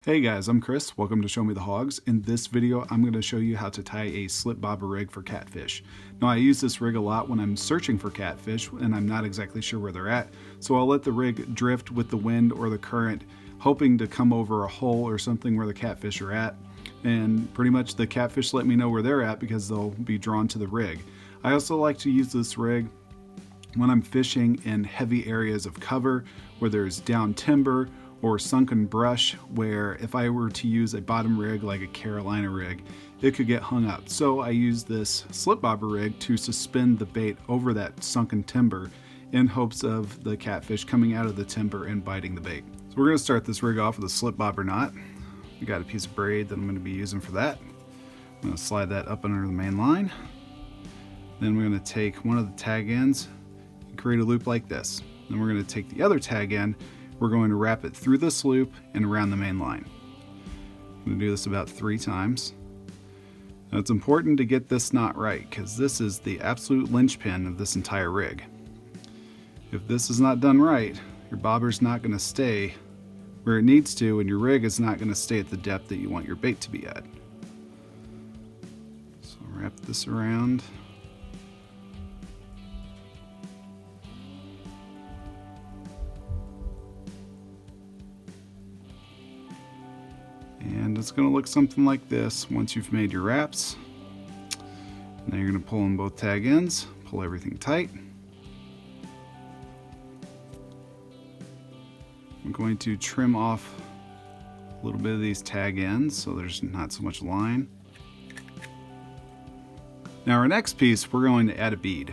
Hey guys, I'm Chris. Welcome to Show Me the Hawgs. In this video, I'm going to show you how to tie a slip bobber rig for catfish. Now, I use this rig a lot when I'm searching for catfish and I'm not exactly sure where they're at, so I'll let the rig drift with the wind or the current, hoping to come over a hole or something where the catfish are at. And pretty much the catfish let me know where they're at because they'll be drawn to the rig. I also like to use this rig when I'm fishing in heavy areas of cover where there's down timber or sunken brush, where if I were to use a bottom rig like a Carolina rig, it could get hung up. So I use this slip bobber rig to suspend the bait over that sunken timber in hopes of the catfish coming out of the timber and biting the bait. So we're going to start this rig off with a slip bobber knot. We got a piece of braid that I'm going to be using for that. I'm going to slide that up under the main line. Then we're going to take one of the tag ends and create a loop like this. Then we're going to take the other tag end. We're going to wrap it through this loop and around the main line. I'm going to do this about 3 times. Now, it's important to get this knot right because this is the absolute linchpin of this entire rig. If this is not done right, your bobber's not going to stay where it needs to, and your rig is not going to stay at the depth that you want your bait to be at. So wrap this around. And it's going to look something like this once you've made your wraps. Now you're going to pull in both tag ends, pull everything tight. I'm going to trim off a little bit of these tag ends so there's not so much line. Now our next piece, we're going to add a bead.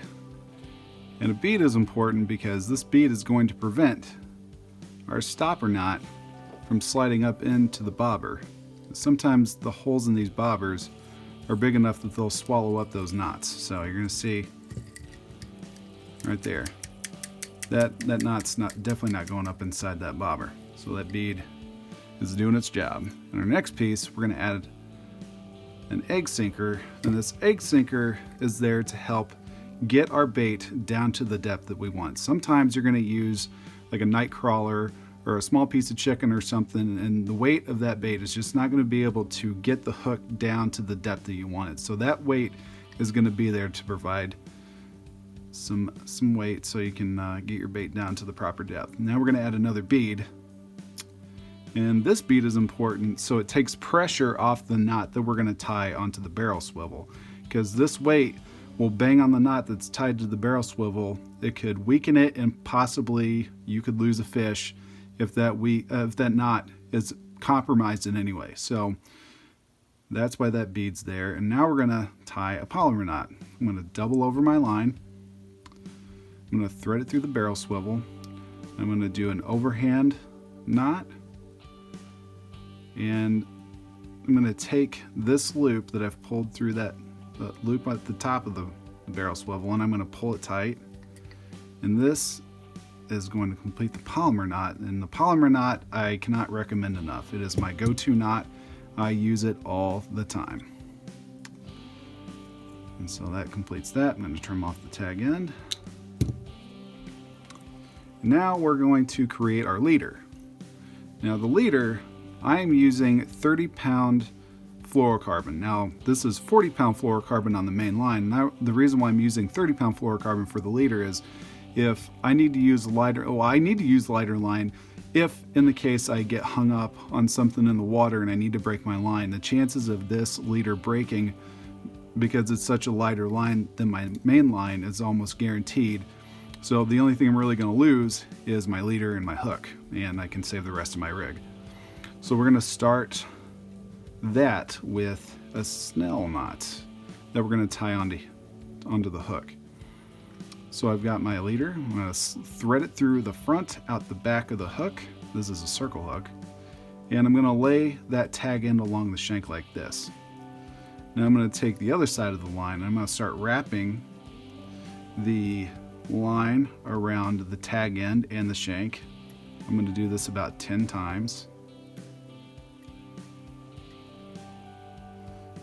And a bead is important because this bead is going to prevent our stopper knot from sliding up into the bobber. Sometimes the holes in these bobbers are big enough that they'll swallow up those knots. So you're going to see right there that knot's definitely not going up inside that bobber. So that bead is doing its job. And our next piece, we're going to add an egg sinker, and this egg sinker is there to help get our bait down to the depth that we want. Sometimes you're going to use like a night crawler or a small piece of chicken or something, and the weight of that bait is just not going to be able to get the hook down to the depth that you want it. So that weight is going to be there to provide some weight so you can get your bait down to the proper depth. Now we're going to add another bead, and this bead is important so it takes pressure off the knot that we're going to tie onto the barrel swivel, because this weight will bang on the knot that's tied to the barrel swivel. It could weaken it, and possibly you could lose a fish if that knot is compromised in any way. So that's why that bead's there. And now we're gonna tie a polymer knot. I'm gonna double over my line. I'm gonna thread it through the barrel swivel. I'm gonna do an overhand knot. And I'm gonna take this loop that I've pulled through that loop at the top of the barrel swivel, and I'm gonna pull it tight. And this is going to complete the polymer knot, and the polymer knot I cannot recommend enough. It is my go-to knot. I use it all the time. And so that completes that. I'm going to trim off the tag end. Now we're going to create our leader. Now the leader, I am using 30-pound fluorocarbon. Now this is 40-pound fluorocarbon on the main line. Now the reason why I'm using 30-pound fluorocarbon for the leader is if I need to use lighter line if in the case I get hung up on something in the water and I need to break my line. The chances of this leader breaking, because it's such a lighter line than my main line, is almost guaranteed. So the only thing I'm really going to lose is my leader and my hook, and I can save the rest of my rig. So we're going to start that with a snell knot that we're going to tie onto the hook. So I've got my leader. I'm going to thread it through the front, out the back of the hook. This is a circle hook. And I'm going to lay that tag end along the shank like this. Now I'm going to take the other side of the line, and I'm going to start wrapping the line around the tag end and the shank. I'm going to do this about 10 times.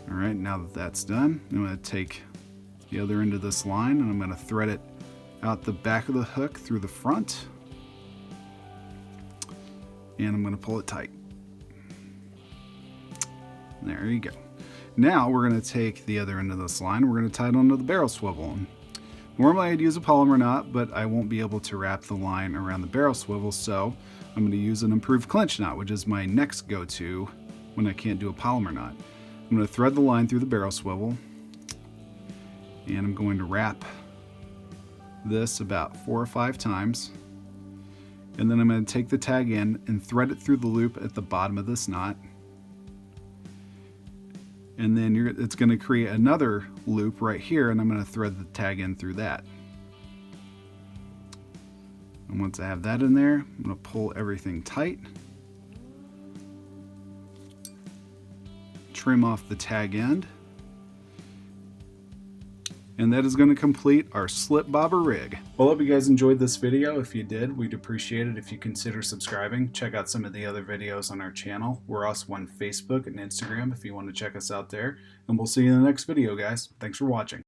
All right, now that that's done, I'm going to take the other end of this line, and I'm going to thread it out the back of the hook through the front, and I'm going to pull it tight. There you go. Now we're going to take the other end of this line, we're going to tie it onto the barrel swivel. Normally I'd use a polymer knot, but I won't be able to wrap the line around the barrel swivel, so I'm going to use an improved clinch knot, which is my next go-to when I can't do a polymer knot. I'm going to thread the line through the barrel swivel, and I'm going to wrap this about 4 or 5 times, and then I'm going to take the tag in and thread it through the loop at the bottom of this knot, and then it's going to create another loop right here, and I'm going to thread the tag in through that. And once I have that in there, I'm going to pull everything tight, trim off the tag end, and that is going to complete our slip bobber rig. Well, I hope you guys enjoyed this video. If you did, we'd appreciate it if you consider subscribing. Check out some of the other videos on our channel. We're also on Facebook and Instagram if you want to check us out there. And we'll see you in the next video, guys. Thanks for watching.